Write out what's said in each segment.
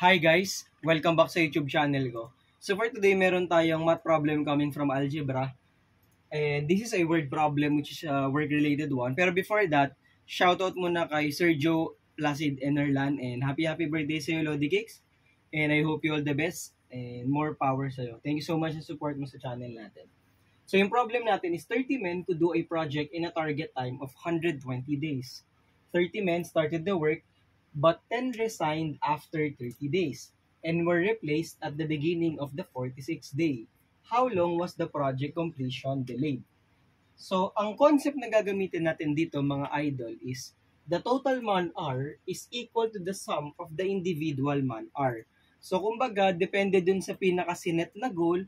Hi guys! Welcome back sa YouTube channel ko. So for today, meron tayong math problem coming from algebra. And this is a word problem which is a work-related one. Pero before that, shoutout muna kay Sergio Placid Enerlan and happy birthday sa'yo, Lodi Cakes. And I hope you all the best and more power sa'yo. Thank you so much sa support mo sa channel natin. So yung problem natin is 30 men to do a project in a target time of 120 days. 30 men started the work but 10 resigned after 30 days and were replaced at the beginning of the 46th day. How long was the project completion delayed? So, ang concept na gagamitin natin dito mga idol is the total man-hour is equal to the sum of the individual man-hour. So, kumbaga, depende dun sa pinaka-sinet na goal,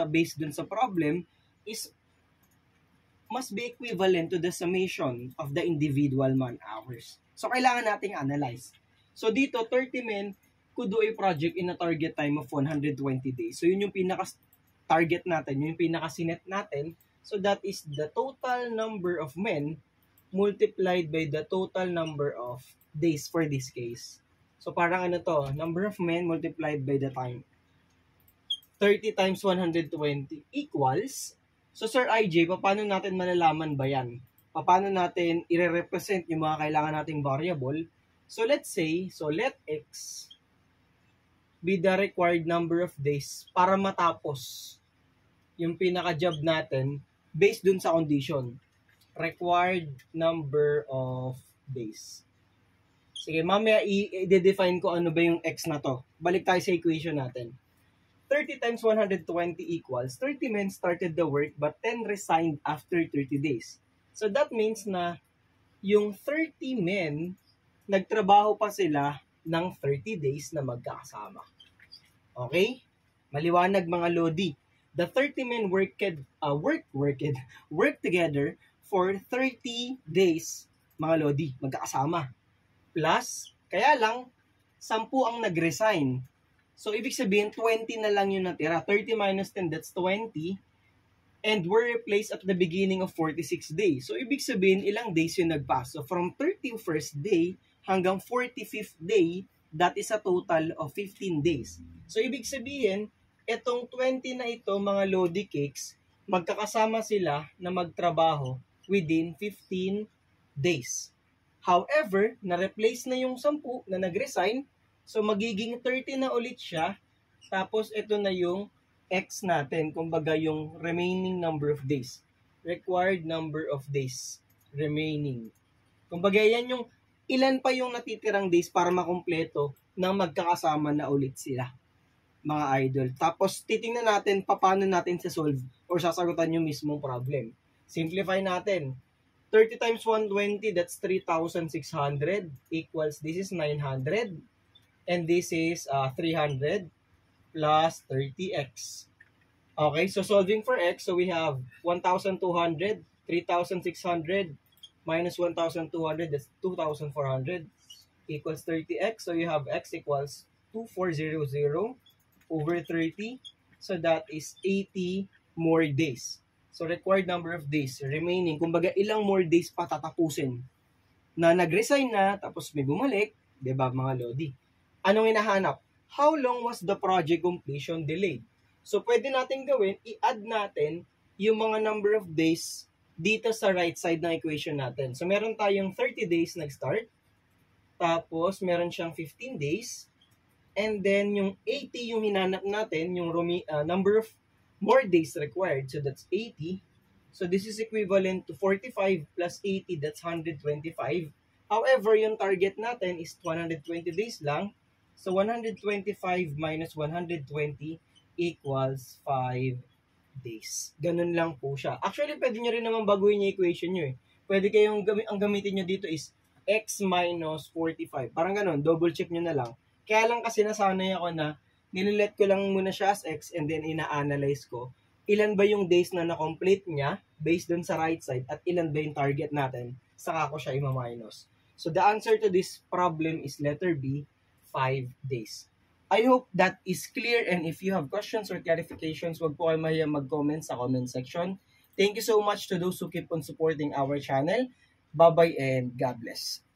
based dun sa problem, is must be equivalent to the summation of the individual man-hours. So, kailangan nating analyze. So, dito, 30 men could do a project in a target time of 120 days. So, yun yung pinaka-target natin, yun yung pinaka-sinet natin. So, that is the total number of men multiplied by the total number of days for this case. So, parang ano to, number of men multiplied by the time. 30 times 120 equals. So, Sir IJ, paano natin malalaman ba yan? Paano natin i-represent yung mga kailangan nating variable? So, let's say, let x be the required number of days para matapos yung pinaka-job natin based dun sa condition. Required number of days. Sige, mamaya i-define ko ano ba yung x na to. Balik tayo sa equation natin. 30 times 120 equals 30 men started the work but 10 resigned after 30 days. So that means na yung 30 men, nagtrabaho pa sila ng 30 days na magkakasama. Okay? Maliwanag mga Lodi. The 30 men worked together for 30 days, mga Lodi, magkakasama. Plus, kaya lang, 10 ang nag-resign. So, ibig sabihin, 20 na lang yung natira. 30 minus 10, that's 20. And were replaced at the beginning of 46 days. So, ibig sabihin, ilang days yung nagpass. So, from 31st day hanggang 45th day, that is a total of 15 days. So, ibig sabihin, itong 20 na ito, mga Lodi Cakes, magkakasama sila na magtrabaho within 15 days. However, na-replace na yung 10 na nag-resign. So, magiging 30 na ulit siya. Tapos, ito na yung x natin. Kumbaga, yung remaining number of days. Required number of days remaining. Kumbaga, yan yung ilan pa yung natitirang days para makumpleto nang magkakasama na ulit sila, mga idol. Tapos, titingnan natin paano natin sa-solve or sasagutan yung mismong problem. Simplify natin. 30 times 120, that's 3,600 equals, this is 900. And this is 300 plus 30x. Okay, so solving for x, so we have 1,200, 3,600 minus 1,200, that's 2,400 equals 30x. So you have x equals 2,400 over 30. So that is 80 more days. So required number of days remaining. Kumbaga ilang more days pa tatapusin na nag-resign na tapos may bumalik, 'di ba mga Lodi? Anong hinahanap? How long was the project completion delayed? So, pwede natin gawin, i-add natin yung mga number of days dito sa right side ng equation natin. So, meron tayong 30 days nag-start. Tapos, meron siyang 15 days. And then, yung 80 yung hinanap natin, yung number of more days required. So, that's 80. So, this is equivalent to 45 plus 80, that's 125. However, yung target natin is 120 days lang. So, 125 minus 120 equals 5 days. Ganun lang po siya. Actually, pwede nyo rin naman baguhin yung equation nyo eh. Pwede kayong ang gamitin nyo dito is x minus 45. Parang ganun, double check nyo na lang. Kaya lang kasi nasanay ako na nilalet ko lang muna siya as x and then ina-analyze ko. Ilan ba yung days na na-complete niya based dun sa right side at ilan ba yung target natin, saka ko siya ima-minus. So, the answer to this problem is letter B, 5 days. I hope that is clear, and if you have questions or clarifications, wag po kayo mahiyang mag-comment sa comment section. Thank you so much to those who keep on supporting our channel. Bye-bye and God bless.